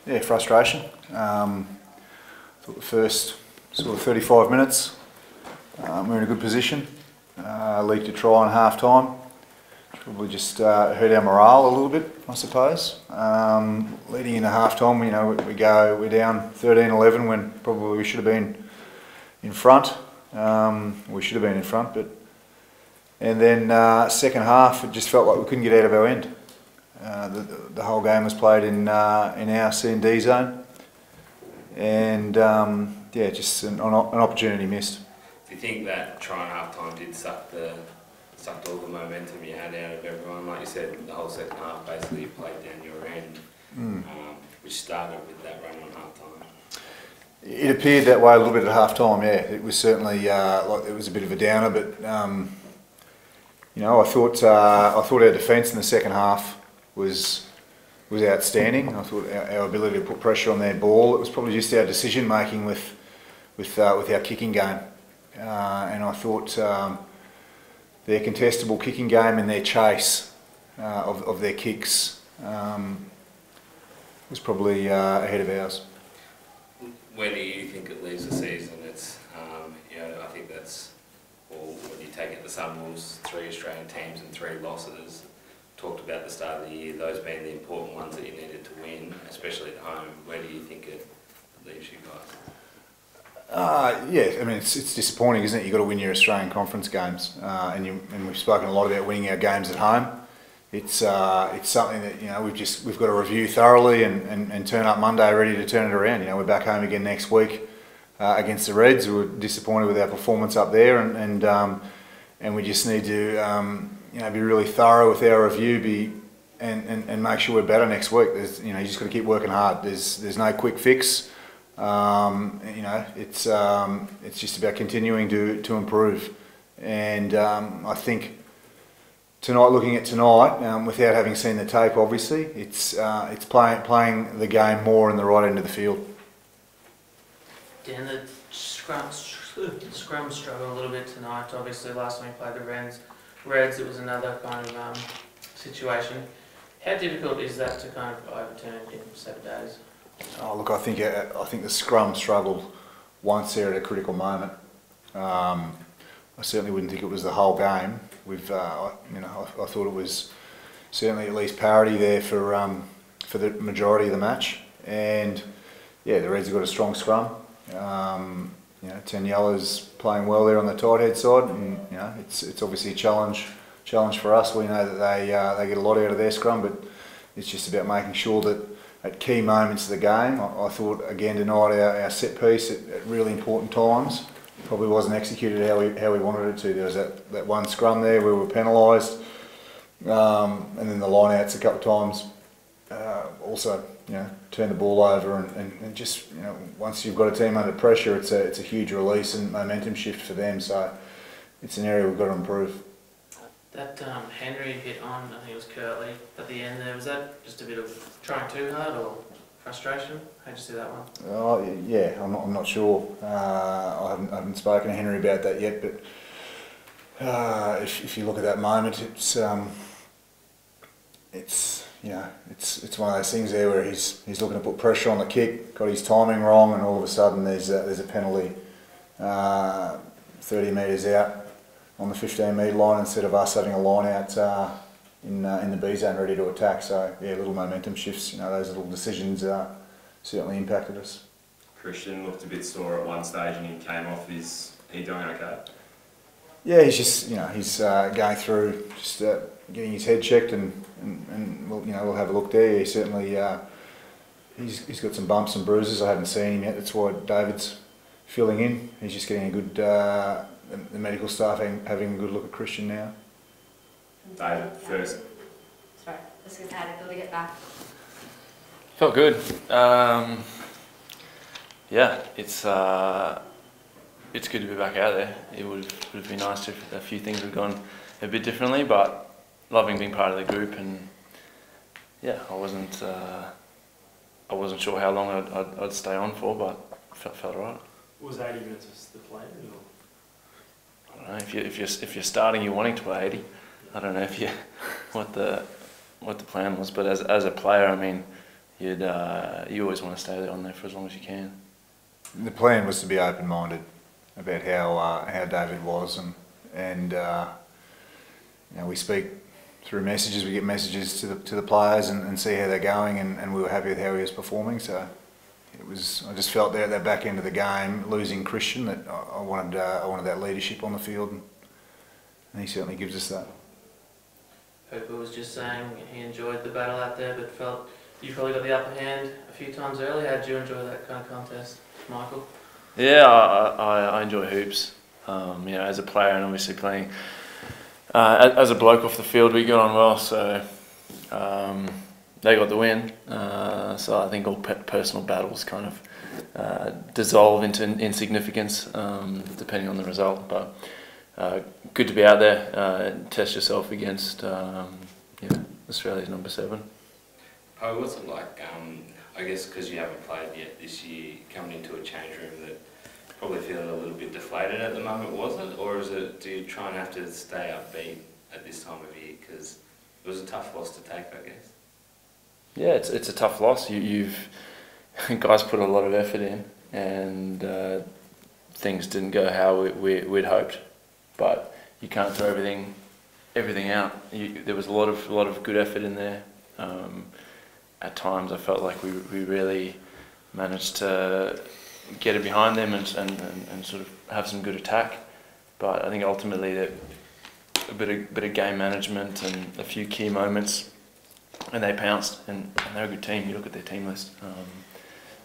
Yeah, frustration. Thought the first sort of 35 minutes, we're in a good position. Leaked a try in half time. Probably just hurt our morale a little bit, I suppose. Leading into half time, we're down 13-11 when probably we should have been in front. And then second half, it just felt like we couldn't get out of our end. The whole game was played in our C&D zone, and just an opportunity missed. Do you think that try in half time did sucked all the momentum you had out of everyone? Like you said, the whole second half basically you played down your end, which started with that run on half time. It appeared that way a little bit at half time. Yeah, it was certainly like it was a bit of a downer, but I thought our defence in the second half was outstanding. I thought our ability to put pressure on their ball. It was probably just our decision making with our kicking game, and I thought their contestable kicking game and their chase of their kicks was probably ahead of ours. Where do you think it leaves the season? It's I think that's when you take it the Sunwolves, 3 Australian teams and 3 losses. Talked about the start of the year, those being the important ones that you needed to win, especially at home. Where do you think it leaves you guys? Yeah, I mean it's disappointing, isn't it? You've got to win your Australian conference games, and we've spoken a lot about winning our games at home. It's something that we've got to review thoroughly and turn up Monday ready to turn it around. We're back home again next week against the Reds. We were disappointed with our performance up there, and we just need to be really thorough with our review, and make sure we're better next week. You just got to keep working hard. There's no quick fix. It's just about continuing to improve, and I think looking at tonight, without having seen the tape, obviously, it's playing the game more in the right end of the field. Dan, the scrum struggled a little bit tonight. Obviously, last time we played the Reds, it was another kind of situation. How difficult is that to kind of overturn in 7 days? Oh, look, I think the scrum struggled once there at a critical moment. I certainly wouldn't think it was the whole game. I thought it was certainly at least parity there for the majority of the match. And yeah, the Reds have got a strong scrum. Taniela's playing well there on the tight head side, and it's obviously a challenge for us. We know that they get a lot out of their scrum, but it's just about making sure that at key moments of the game, I thought again tonight our set piece at really important times probably wasn't executed how we wanted it to. There was that one scrum there where we were penalised, and then the line-outs a couple of times also turn the ball over, and just once you've got a team under pressure, it's a huge release and momentum shift for them. So it's an area we've got to improve. That Henry hit on, I think it was Curtly at the end there. Was that just a bit of trying too hard or frustration? How'd you see that one? Oh yeah, I'm not sure. I haven't spoken to Henry about that yet, but if you look at that moment, it's one of those things there where he's looking to put pressure on the kick, got his timing wrong, and all of a sudden there's a penalty 30 metres out on the 15-metre line instead of us having a line out in the B zone ready to attack. So yeah, little momentum shifts. Those little decisions certainly impacted us. Christian looked a bit sore at one stage and he came off. Is he doing okay? Yeah, he's just he's going through just getting his head checked, and we'll have a look there. He certainly he's got some bumps and bruises. I haven't seen him yet. That's why David's filling in. He's just getting a good the medical staff having a good look at Christian now. David, first. Sorry, let's get how to get back. Felt good. Yeah, it's good to be back out there. It would have been nice if a few things had gone a bit differently, but loving being part of the group, and yeah, I wasn't sure how long I'd stay on for, but felt right. Was 80 minutes the plan? Or? I don't know, if you're starting, you're wanting to play 80. I don't know what the plan was, but as a player, I mean, you always want to stay on there for as long as you can. The plan was to be open-minded about how David was, and you know, we speak through messages. We get messages to the players and see how they're going, and we were happy with how he was performing. So it was. I just felt there at that back end of the game, losing Christian, that I wanted that leadership on the field, and he certainly gives us that. Hooper was just saying he enjoyed the battle out there, but felt you probably got the upper hand a few times early. How did you enjoy that kind of contest, Michael? Yeah, I enjoy hoops. You know, as a player and obviously playing as a bloke off the field, we got on well. So they got the win. So I think all personal battles kind of dissolve into insignificance depending on the result. But good to be out there, test yourself against Australia's number 7. Oh, what's it like, I guess because you haven't played yet this year, coming into a change room that probably feeling a little bit deflated at the moment, was it? Or do you try and have to stay upbeat at this time of year? Because it was a tough loss to take, I guess. Yeah, it's a tough loss. You've guys put a lot of effort in, and things didn't go how we'd hoped. But you can't throw everything out. There was a lot of good effort in there. At times, I felt like we really managed to get it behind them and sort of have some good attack. But I think ultimately that a bit of game management and a few key moments, and they pounced. And they're a good team. You look at their team list.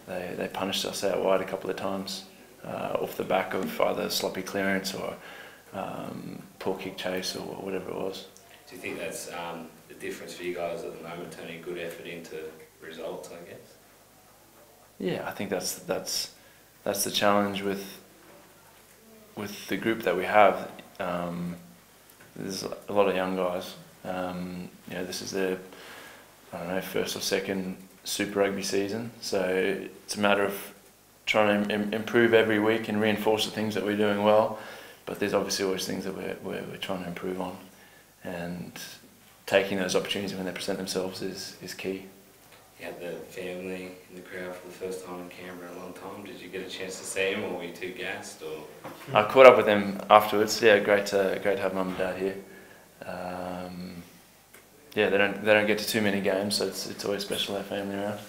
They punished us out wide a couple of times off the back of either sloppy clearance or poor kick chase or whatever it was. Do you think that's the difference for you guys at the moment, turning good effort into results, I guess? Yeah, I think that's the challenge with the group that we have. There's a lot of young guys. You know, this is their, I don't know, first or second Super Rugby season. So it's a matter of trying to improve every week and reinforce the things that we're doing well. But there's obviously always things that we're trying to improve on, and taking those opportunities when they present themselves is key. You had the family in the crowd for the first time in Canberra in a long time. Did you get a chance to see them, or were you too gassed? Or I caught up with them afterwards. Yeah, great to have mum and dad here. Yeah, they don't get to too many games, so it's always special to have family around.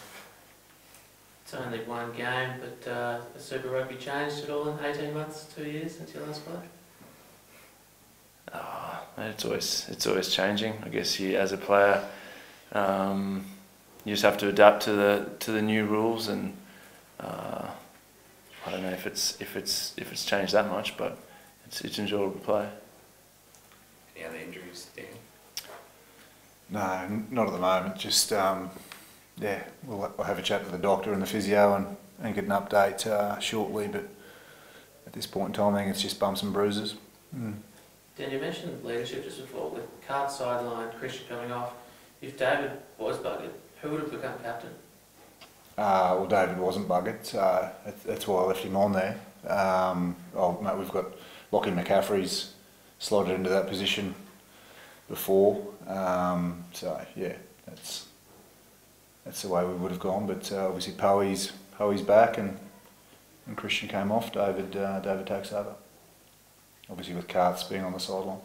It's only one game, but the Super Rugby changed at all in 18 months, 2 years since you last played? It's always changing. I guess you, as a player, you just have to adapt to the new rules, and I don't know if it's changed that much, but it's enjoyable to play. any other injuries, Dan? No, not at the moment. Just yeah, we'll have a chat with the doctor and the physio and get an update shortly. But at this point in time, I think it's just bumps and bruises. Dan, you mentioned leadership just before, with Cart sideline, Christian coming off. If David was buggered, who would have become captain? Well, David wasn't buggered, so that's why I left him on there. Mate, we've got Lockie McCaffrey's slotted into that position before, so yeah, that's the way we would have gone. But obviously Poey's back and Christian came off. David takes over. Obviously with Carts being on the sideline.